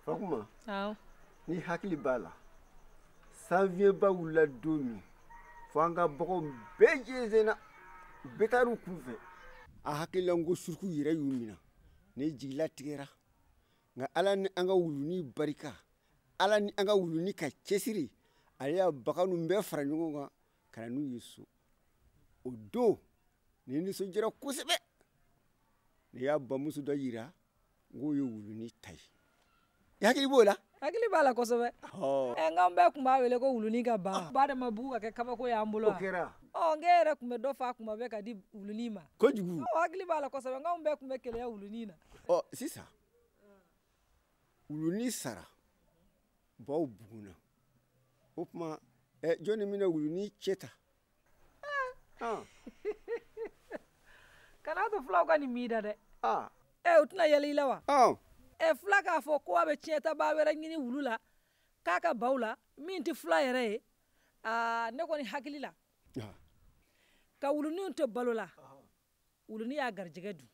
Fakuma. Awɔ. Ni hakili b'a la. Sanfiyɛba wulila don min fo an ka baganw bɛɛ jɛnsɛnna bɛɛ taar'u kunfɛ. A hakilila n ko suruku yɛrɛ y'u minɛ ne jigila tigɛra nka ala ni an ka wuluni barika ala ni an ka wuluni ka cɛsiri ale y'a bagan ninnu bɛɛ fara ɲɔgɔn kan ka na n'u ye so o don ne nisɔndiyara kosɛbɛ ne y'a bamuso dɔ yira n k'o ye wuluni ta ye i hakili b'o la. Hakili b'a la kosɛbɛ. Nka n bɛɛ tun b'a wele ko wuluni ka ban. Ba de ma bugu ka kɛ kabako y'an bolo. O kɛra. N yɛrɛ tun bɛ dɔ fa kuma bɛɛ ka di wuluni ma. Kojugu. Hakili b'a la kosɛbɛ nka n bɛɛ tun bɛ keleya wuluni na. Sisan wuluni sara baw bugunna o tuma jɔnni bɛna wuluni cɛ ta. Kana to fulaw ka nin m'i da dɛ. O tɛna yɛlɛ i la wa. Fula k'a fɔ ko a bɛ tiɲɛtaba wɛrɛ ɲini wulu la k'a ka baw la min tɛ fula yɛrɛ ye ne kɔni hakili la ka wuluninw to balo la wuluni y'a garijɛgɛ dun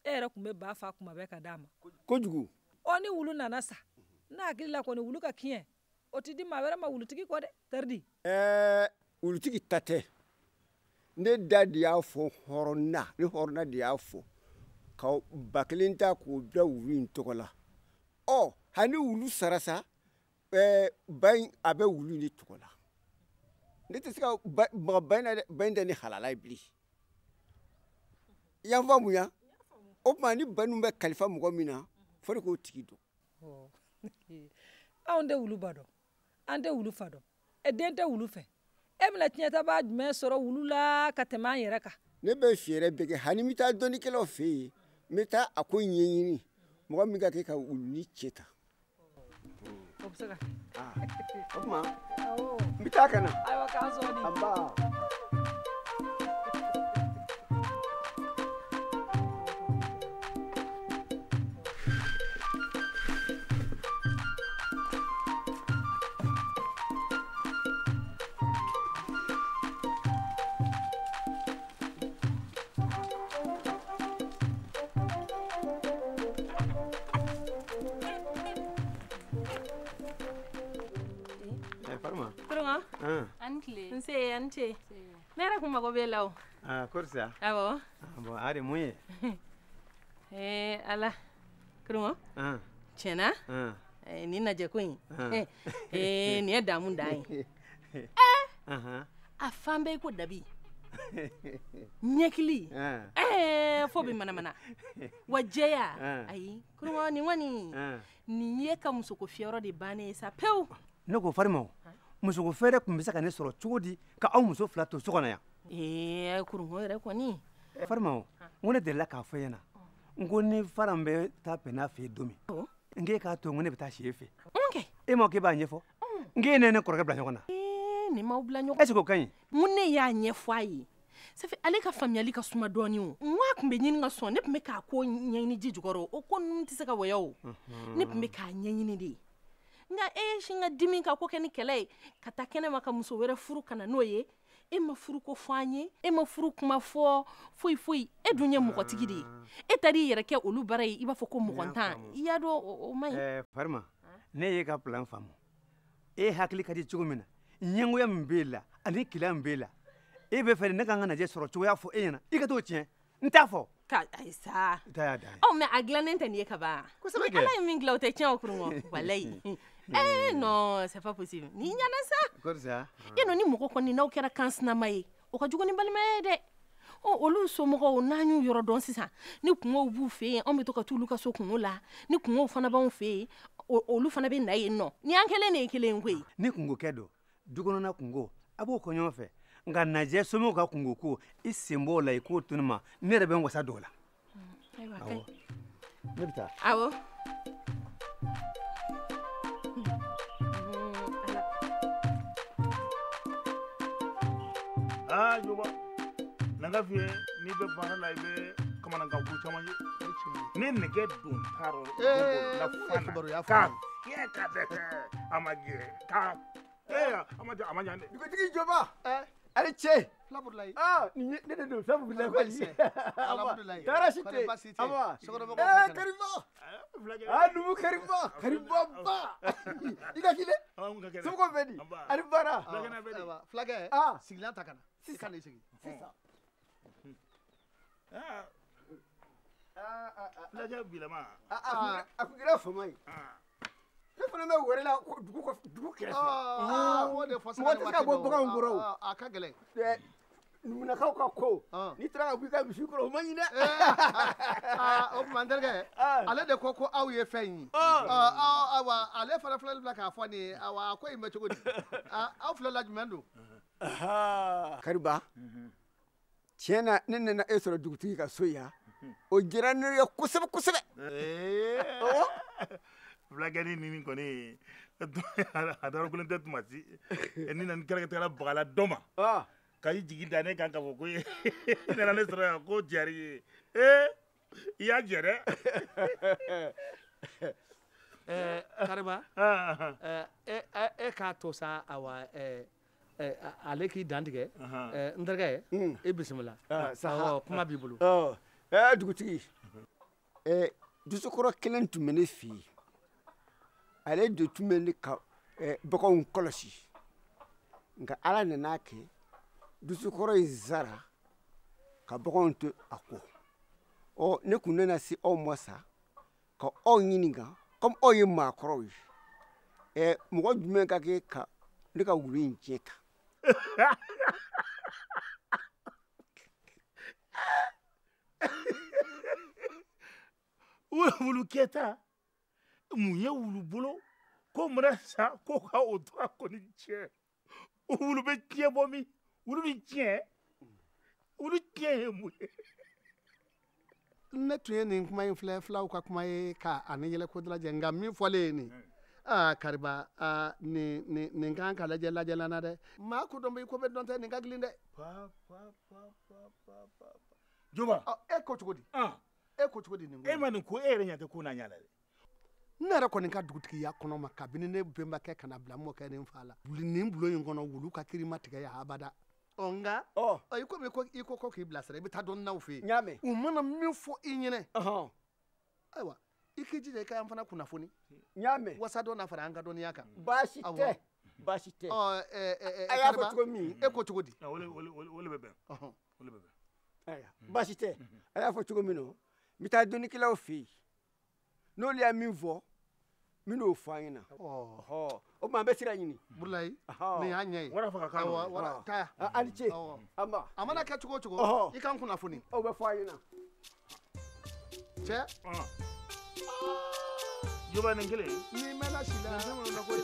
e yɛrɛ tun bɛ ba fa kuma bɛɛ ka d'a ma. Kojugu. Ni wulu nana sa ne hakili la kɔni wulu ka tiɲɛ o tɛ di maa wɛrɛ ma wulutigi kɔ dɛ taridi. Wulutigi ta tɛ ne da de y'a fɔ hɔrɔnna ne hɔrɔnna de y'a fɔ. Ka ba kelen ta k'o bila wulu in tɔgɔ la hali wulu sara sa ba in a bɛ wulu in de tɔgɔ la ne tɛ se ka ba in tɛ ni halala ye bilen i y'an faamuya o tuma ni ba ninnu bɛ kalifa mɔgɔ min na fo de k'o tigi dɔn. Anw tɛ wulu ba dɔn an tɛ wulu fa dɔn den tɛ wulu fɛ e bɛna tiɲɛtaba jumɛn sɔrɔ wulu la ka tɛmɛ an yɛrɛ kan. Ne bɛ fɛɛrɛ bɛɛ kɛ hali n bɛ taa dɔnnikɛlaw fɛ yen n bɛ taa a ko ɲɛɲini mɔgɔ min ka kɛ ka wuluni cɛ ta. O bɛ se ka kɛ. O tuma n bɛ taa ka na. Ayiwa k'an sɔn di. Ainsi. Mère kuma ko bela o. Korsa. Awo. Bon, are mun ye? Ala. Kurungo? Chena? Ni na je ko yin. Ni e damu dan. A fambe ko dabi. Nyekili. Fo bi mana. Wajeya. Ayi. Kurungo ni wani. Ni ye ka muso ko fioro de bane sa pew. Ne ko farimo. Muso ko fere kun bɛ se ka ne sɔrɔ cogo di ka aw muso fila to so kɔnɔ yan. Kurungo yɛrɛ kɔni. Farima o n ko ne delila k'a fɔ ɲɛna n ko ni faran bɛ taa pɛnna fɛ yen don min n k'e k'a to n ko ne bɛ taa si e fɛ. E ma k'e b'a ɲɛfɔ n k'e ne kɔrɔkɛ bila ɲɔgɔn na. Ni m'aw bila ɲɔgɔn. Est-ce que o ka ɲi. Mun ne y'a ɲɛfɔ a ye safi ale ka faamuyali ka suma dɔɔni o n ko a tun bɛ ɲini ka sɔn ne tun bɛ k'a ko ɲɛɲini ji jukɔrɔ o ko ninnu tɛ se ka waya o ne tun bɛ k'a ɲɛɲini de. Nga si nga dimi ka ko kɛ ni kɛlɛ ye ka taa kɛnɛma ka muso wɛrɛ furu kana n'o ye e ma furu ko fɔ an ye e ma furu kuma fɔ foyi e dun ye mɔgɔtigi de ye e taar'i yɛrɛ kɛ olu baara ye i b'a fɔ ko mɔgɔntan i y'a dɔn o man ɲi. Farima ne y'e ka plan faamu e hakili ka di cogo min na ɲɛngoya min b'e la ani keleya min b'e la e bɛ fɛ ne ka n ka najɛ sɔrɔ cogoya fɔ e ɲɛna i ka t'o tiɲɛ n t'a fɔ. Ayi sa. Mais a dilannen tɛ nin ye ka ban. Ni ala ye min dilan o tɛ tiɲɛ o kurun walayi. Non, c'est pas possible. Ni ɲana sa. Korsa. E no ni mɔgɔ kɔni n'aw kɛra kansinama ye o ka jugu ni balimaya ye dɛ. Olu somɔgɔw n'an y'u yɔrɔ dɔn sisan ni kungow b'u fɛ yen anw bɛ to ka t'olu ka so kungo la ni kungow fana b'anw fɛ yen olu fana bɛ na yen nɔ ni an kɛlen de ye kelen ye koyi. Ni kungokɛ don dukɔnɔna kungo a b'o kɔ ɲɔgɔn fɛ nka najɛ somɔgɔw ka kungo ko i sen b'o la i k'o to ne ma ne yɛrɛ bɛ n wasa dɔw la. Awɔ. Ne bɛ taa. Awɔ. Juba nanga fiye ni bɛ baara la I bɛ kamanagan ko caman ye ne nɛgɛ don taro la fana ka fiye ka dɛ a ma gɛrɛ ka a ma jan dɛ dugutigi Joba ali ce Alhamdulillah. ni ne do alhamdulillah ko ali Alhamdulillah. tarashite ama karima nu karima ba iga kile suko bedi ali bara flage siglan takana sikane sigi sisa flage bilama akugira famai ne fana bɛ wɛrɛ la dugu kɛrɛfɛ o de fɔsɛ mɔgɔ tɛ se ka bɔ baganw kɔrɔ a ka gɛlɛn numunakaw ka ko n'i taara ka bɔ i ka misi kɔrɔ o man ɲi dɛ o tuma n terikɛ ale de ko aw ye fɛn in awa ale fana filɛli bila k'a fɔ nin ye awa ko in bɛ cogo di aw filɛla jumɛn don kariba tiɲɛ na ne nana e sɔrɔ dugutigi ka so yan o diyara ne ye kosɛbɛ kosɛbɛ fulakɛni nin kɔni a dɔrɔnkulen tɛ tuma si ni na ni kɛlɛkɛtɛla bagala dɔ ma ka i jigi da ne kan k'a fɔ ko ne nana ne sɔrɔ yan ko jari ye i y'a jɛ dɛ kariba e k'a to sa awa ale k'i dantigɛ n terikɛ e bisimila kuma b'i bolo dugutigi dusukɔrɔ kelen tun bɛ ne fɛ yen ale de tun bɛ ne ka baganw kɔlɔsi nka ala nan'a kɛ dusukɔrɔ in zara ka baganw to a kɔ ne kun nana se aw ma sa ka aw ɲininka komi aw ye maakɔrɔw ye mɔgɔ jumɛn ka kɛ ka ne ka wulu in tiɲɛ ta wulu kɛta mun ye wulu bolo ko mana sa ko ka o to a kɔni tiɲɛ wulu bɛ tiɲɛ bɔ min wulu bɛ tiɲɛ wulu tiɲɛ ye mun ye ne tun ye nin kuma in filɛ fulaw ka kuma ye ka ani yɛlɛko lajɛ nka min fɔlen ye nin kariba nin kan ka lajɛ lajɛlan na dɛ maa ko dɔn bɛ i ko bɛ dɔn tɛ nin ka gilin dɛ juba e ko cogo di e ko cogo di nin ko e ma nin ko e yɛrɛ ɲɛ tɛ ko n'a ɲɛ la dɛ ne yɛrɛ kɔni ka dugutigiya kɔnɔ ma kabini ne bɛnbakɛ kana bila mɔkɛ nin fa la nin bulon in kɔnɔ wulu ka kirima tigɛ ya abada nka i ko k'i bilasira i bɛ taa dɔn n'aw fɛ yen u mana min fɔ i ɲɛnɛ ayiwa i k'i jija i ka yan fana kunnafoni wasa dɔ na fara an ka dɔnniya kan baasi tɛ a y'a fɔ cogo min e ko cogo di o le bɛ bɛn baasi tɛ a y'a fɔ cogo min na n bɛ taa dɔnnikɛlaw fɛ yen n'olu y'a min fɔ n bɛn'o fɔ an ɲɛna o tuma an bɛ sira ɲini burulayi nin y'a ɲɛ ye wara fɔ ka kan taa a ni ce a mana kɛ cogo o cogo i kan kunnafoni aw bɛ fɔ an ɲɛna cɛ juba nin kelen n'i mɛnna si la fɛn minnu na ko ye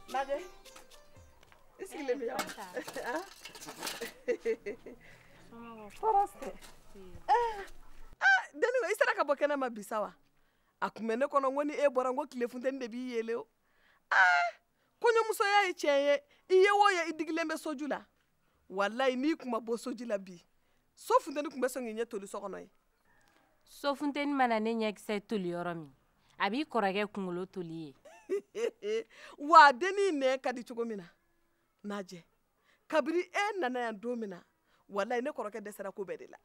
Nade, sigilen bɛ yan. Tɔɔrɔ Deni i sera ka bɔ kɛnɛ ma bi sa wa? A kun bɛ ne kɔnɔ ko ni e bɔra n ko tile funteni de b'i yele o. Kɔɲɔmusoya ye tiɲɛ ye i ye o ye i digilen bɛ soju la. Walayi n'i kun ma bɔ soju la bi, so funteni kun bɛ sɔn k'i ɲɛ toli so kɔnɔ ye. So funteni mana ne ɲɛkisɛ toli yɔrɔ min, a b'i kɔrɔkɛ kunkolo toli ye. Wa deni nɛ ka di cogo min na Najɛ kabiri e nana yan don min na walayi ne kɔrɔkɛ dɛsɛra ko bɛɛ de la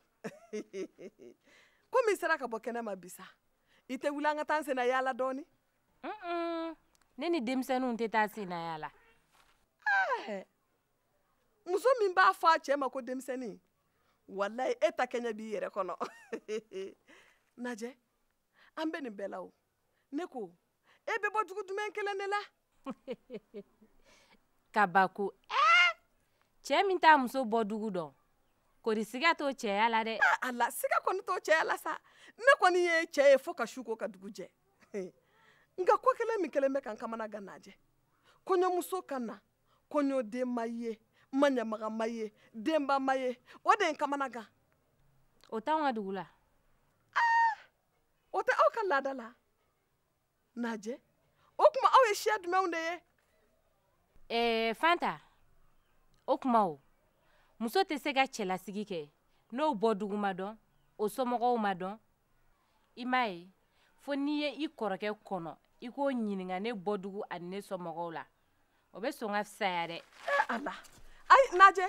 komi i sera ka bɔ kɛnɛ ma bisa i tɛ wuli an ka taa an senna yaala dɔɔni ne ni denmisɛnninw tɛ taa senna yaala muso min b'a fɔ a cɛ ma ko denmisɛnnin walayi e ta kɛɲɛ b'i yɛrɛ kɔnɔ Najɛ an bɛ nin bɛɛ la o ne ko e bɛ bɔ dugu jumɛn kelen de la kabako cɛ min t'a muso bɔ dugu dɔn kori siga t'o cɛya la dɛ ala siga kɔni t'o cɛya la sa ne kɔni ye cɛ ye fo ka su ko ka dugu jɛ nka ko kelen min kelen bɛ kan kamana gan Najɛ kɔɲɔmuso ka na kɔɲɔden ma ye maɲamaga ma ye denba ma ye o de ye kamana gan o t'anw ka dugu la o tɛ aw ka laada la Najɛ o tuma aw ye siya jumɛnw de ye Fanta o kuma o muso tɛ se ka cɛlasigi kɛ n'o bɔdugu ma dɔn o somɔgɔw ma dɔn i m'a ye fo n'i ye i kɔrɔkɛ kɔnɔ i k'o ɲininka ne bɔdugu ani ne somɔgɔw la o bɛ sɔn ka fisaya dɛ. ala ayi Najɛ